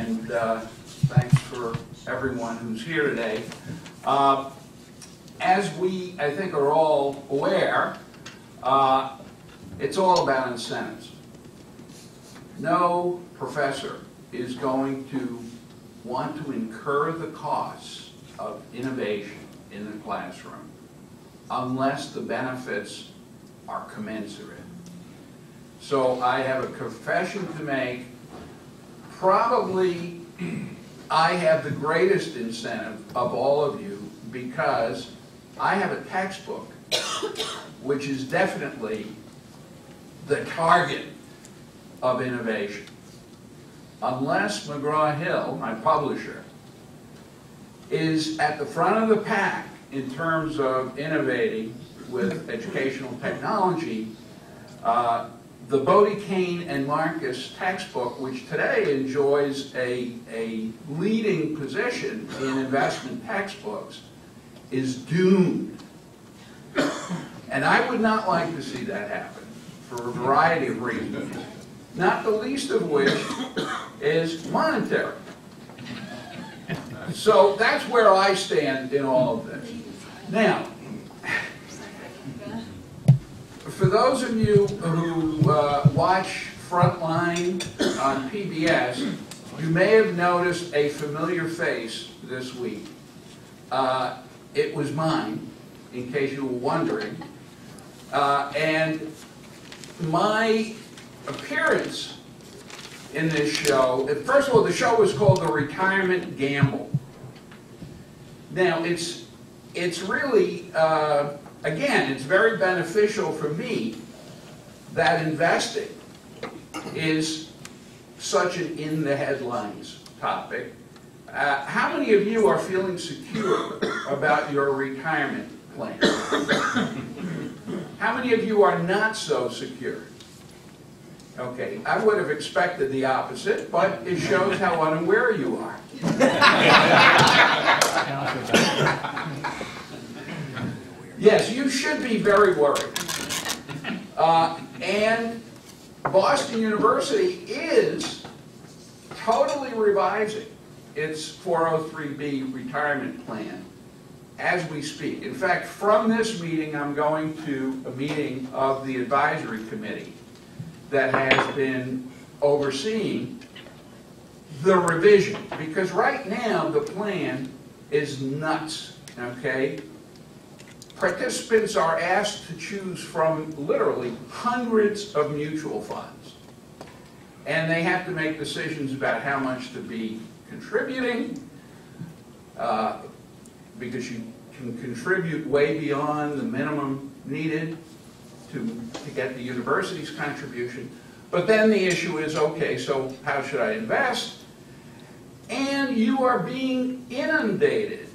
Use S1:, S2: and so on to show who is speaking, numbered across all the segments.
S1: and thanks for everyone who's here today. As we, I think, are all aware, it's all about incentives. No professor is going to want to incur the costs of innovation in the classroom unless the benefits are commensurate. So I have a confession to make. Probably I have the greatest incentive of all of you because I have a textbook which is definitely the target of innovation. Unless McGraw-Hill, my publisher, is at the front of the pack in terms of innovating with educational technology, the Bodie, Kane, and Marcus textbook, which today enjoys a leading position in investment textbooks, is doomed. And I would not like to see that happen for a variety of reasons, not the least of which is monetary. So that's where I stand in all of this. Now, for those of you who watch Frontline on PBS, you may have noticed a familiar face this week. It was mine, in case you were wondering. And my appearance in this show, first of all, the show was called The Retirement Gamble. Now, it's really, again, it's very beneficial for me that investing is such an in-the-headlines topic. How many of you are feeling secure about your retirement plan? How many of you are not so secure? Okay, I would have expected the opposite, but it shows how unaware you are. Yes, you should be very worried. And Boston University is totally revising its 403B retirement plan as we speak. In fact, from this meeting, I'm going to a meeting of the advisory committee that has been overseeing the revision. Because right now, the plan is nuts, okay? Participants are asked to choose from literally hundreds of mutual funds. And they have to make decisions about how much to be contributing, because you can contribute way beyond the minimum needed to get the university's contribution. But then the issue is, okay, so how should I invest? And you are being inundated,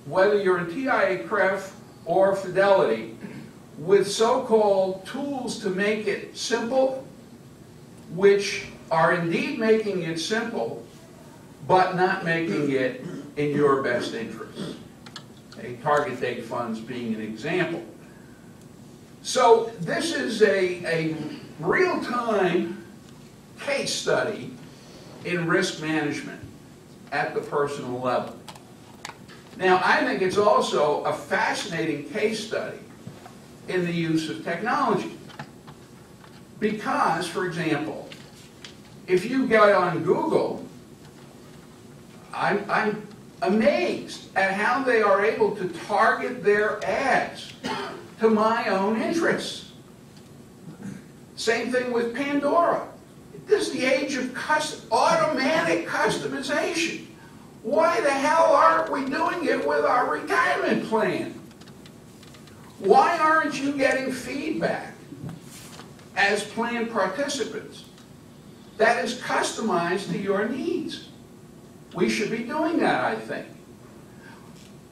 S1: whether you're in TIAA-CREF or Fidelity, with so-called tools to make it simple, which are indeed making it simple, but not making it in your best interest. Target date funds being an example. So this is a real-time case study in risk management at the personal level. Now, I think it's also a fascinating case study in the use of technology. Because, for example, if you get on Google, I'm amazed at how they are able to target their ads to my own interests. Same thing with Pandora. This is the age of automatic customization. Why the hell aren't we doing it with our retirement plan? Why aren't you getting feedback as plan participants that is customized to your needs? We should be doing that, I think.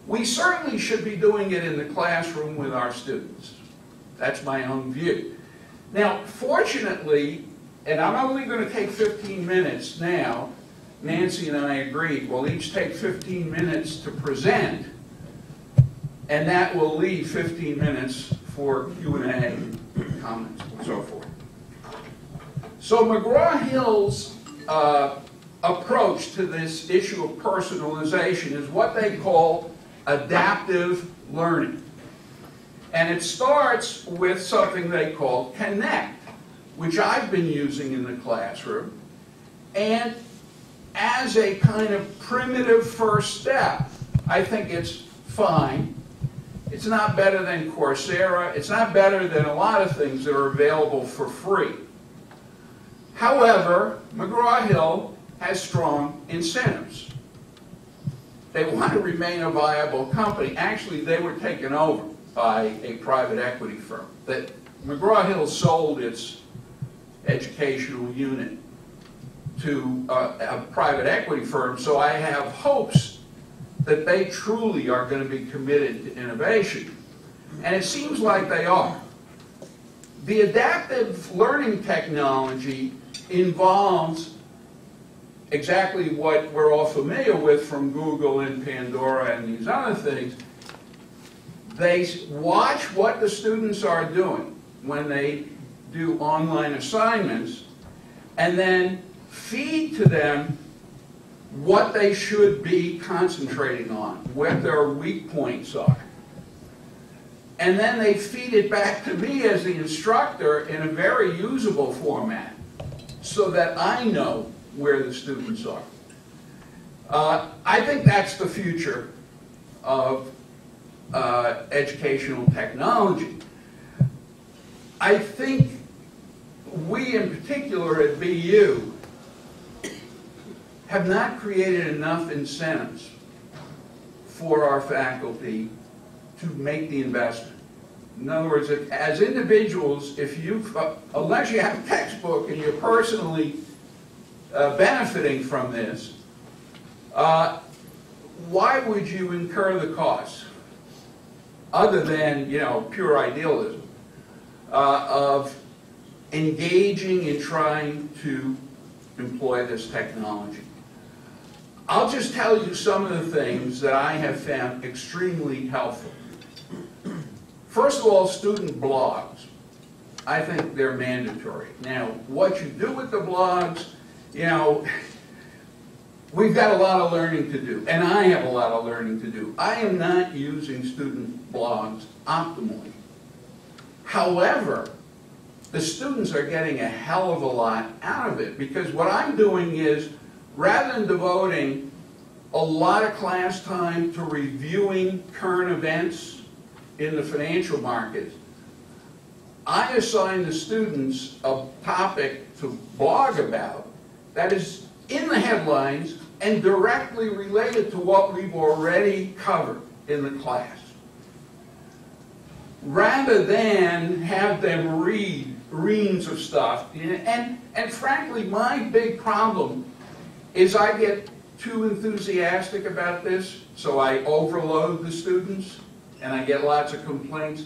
S1: We certainly should be doing it in the classroom with our students. That's my own view. Now, fortunately, and I'm only going to take 15 minutes now, Nancy and I agreed we'll each take 15 minutes to present, and that will leave 15 minutes for Q&A, comments, and so forth. So McGraw-Hill's approach to this issue of personalization is what they call adaptive learning. And it starts with something they call Connect, which I've been using in the classroom. And as a kind of primitive first step, I think it's fine. It's not better than Coursera. It's not better than a lot of things that are available for free. However, McGraw-Hill has strong incentives. They want to remain a viable company. Actually, they were taken over by a private equity firm. That McGraw-Hill sold its educational unit to a private equity firm, so I have hopes that they truly are going to be committed to innovation. And it seems like they are. The adaptive learning technology involves exactly what we're all familiar with from Google and Pandora and these other things. They watch what the students are doing when they do online assignments and then feed to them what they should be concentrating on, what their weak points are. And then they feed it back to me as the instructor in a very usable format so that I know where the students are. I think that's the future of educational technology. I think we in particular at BU have not created enough incentives for our faculty to make the investment. In other words, as individuals, if unless you have a textbook and you're personally benefiting from this, why would you incur the cost, other than pure idealism, of engaging in trying to employ this technology? I'll just tell you some of the things that I have found extremely helpful. First of all, student blogs. I think they're mandatory. Now, what you do with the blogs, we've got a lot of learning to do, and I have a lot of learning to do. I am not using student blogs optimally. However, the students are getting a hell of a lot out of it, because what I'm doing is, rather than devoting a lot of class time to reviewing current events in the financial markets, I assign the students a topic to blog about that is in the headlines and directly related to what we've already covered in the class, rather than have them read reams of stuff. And frankly, my big problem is I get too enthusiastic about this, so I overload the students, and I get lots of complaints.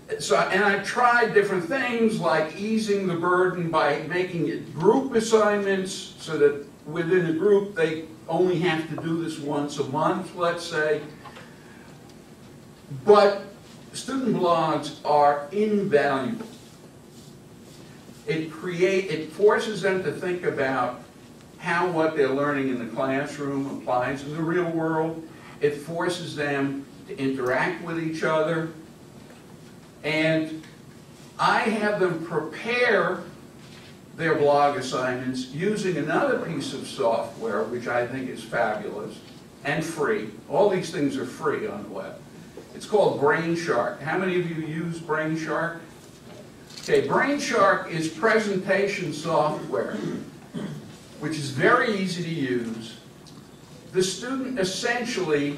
S1: And I've tried different things like easing the burden by making it group assignments so that within a group they only have to do this once a month, let's say. But student blogs are invaluable. It forces them to think about how what they're learning in the classroom applies in the real world. It forces them to interact with each other. And I have them prepare their blog assignments using another piece of software, which I think is fabulous and free. All these things are free on the web. It's called BrainShark. How many of you use BrainShark? Okay, BrainShark is presentation software, which is very easy to use. The student essentially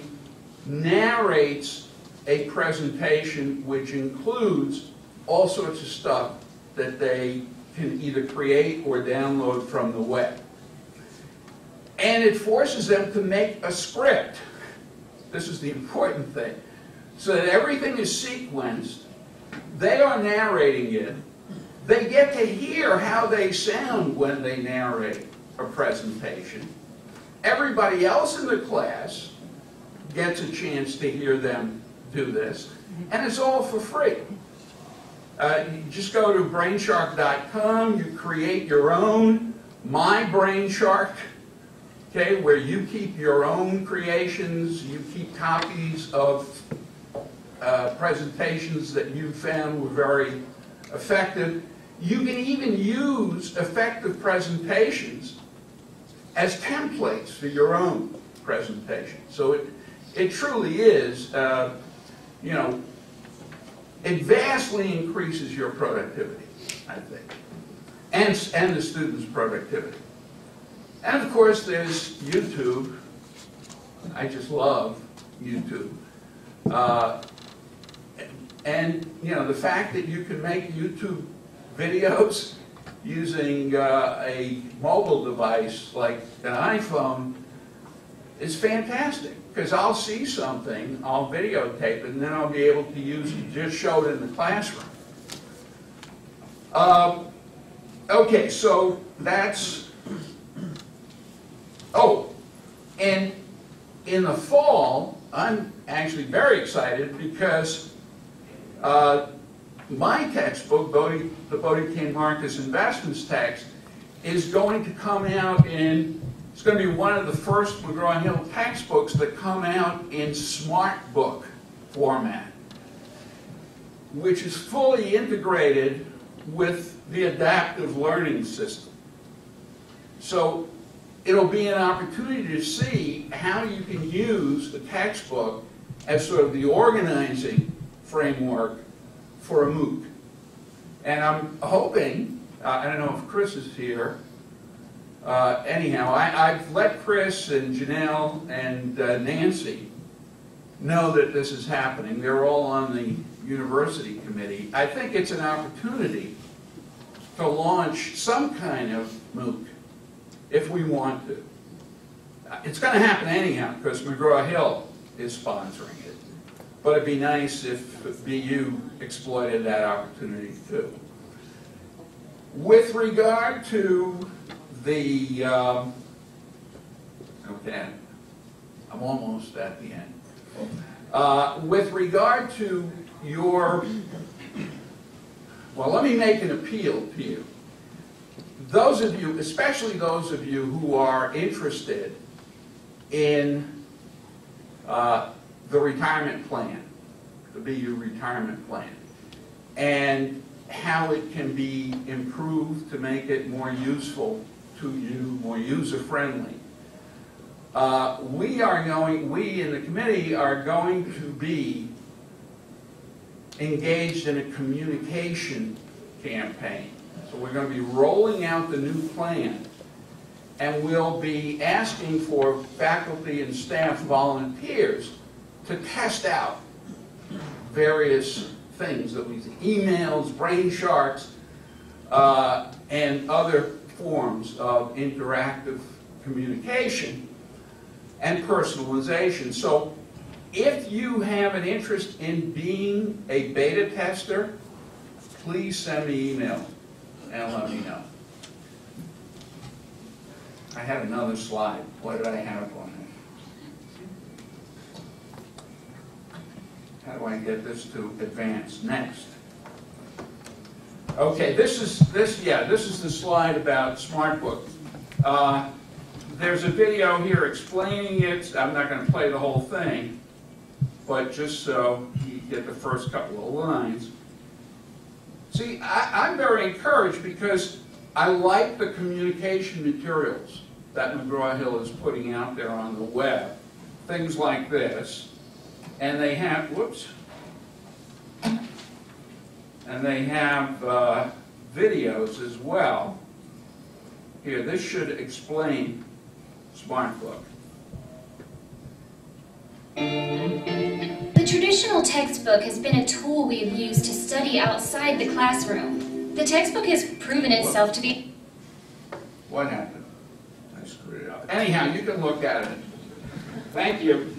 S1: narrates a presentation which includes all sorts of stuff that they can either create or download from the web. And it forces them to make a script. This is the important thing. So that everything is sequenced. They are narrating it. They get to hear how they sound when they narrate a presentation. Everybody else in the class gets a chance to hear them do this, and it's all for free. You just go to brainshark.com, you create your own My Brain Shark, okay, where you keep your own creations, you keep copies of presentations that you found were very effective. You can even use effective presentations as templates for your own presentation. So it truly is, you know, it vastly increases your productivity, I think, and the students' productivity. And of course, there's YouTube. I just love YouTube. And you know, the fact that you can make YouTube videos using a mobile device like an iPhone is fantastic, because I'll see something, I'll videotape it, and then I'll be able to use it, just show it in the classroom. Okay, so that's, oh, and in the fall, I'm actually very excited because my textbook, the Bodie King Marcus Investments text, is going to come out in, it's going to be one of the first McGraw-Hill textbooks that come out in SmartBook format, which is fully integrated with the adaptive learning system. So it'll be an opportunity to see how you can use the textbook as sort of the organizing framework for a MOOC. And I'm hoping, I don't know if Chris is here, anyhow, I've let Chris and Janelle and Nancy know that this is happening. They're all on the university committee. I think it's an opportunity to launch some kind of MOOC if we want to. It's going to happen anyhow because McGraw-Hill is sponsoring it. But it'd be nice if BU exploited that opportunity too. With regard to the, okay, I'm almost at the end. With regard to your, well, let me make an appeal to you. Those of you, especially those of you who are interested in the retirement plan, the BU retirement plan, and how it can be improved to make it more useful to you, more user-friendly. We in the committee are going to be engaged in a communication campaign. So we're going to be rolling out the new plan, and we'll be asking for faculty and staff volunteers to test out various things that we see, emails, brain sharks, and other forms of interactive communication and personalization. So if you have an interest in being a beta tester, please send me an email and let me know. I had another slide. What did I have on it? How do I get this to advance? Next. Okay, this is the slide about SmartBook. There's a video here explaining it. I'm not going to play the whole thing, but just so you get the first couple of lines. See, I'm very encouraged because I like the communication materials that McGraw-Hill is putting out there on the web. Things like this. And they have, whoops, and they have videos as well. Here, this should explain SmartBook.
S2: The traditional textbook has been a tool we have used to study outside the classroom. The textbook has proven itself to be...
S1: What happened? I screwed it up. Anyhow, you can look at it. Thank you.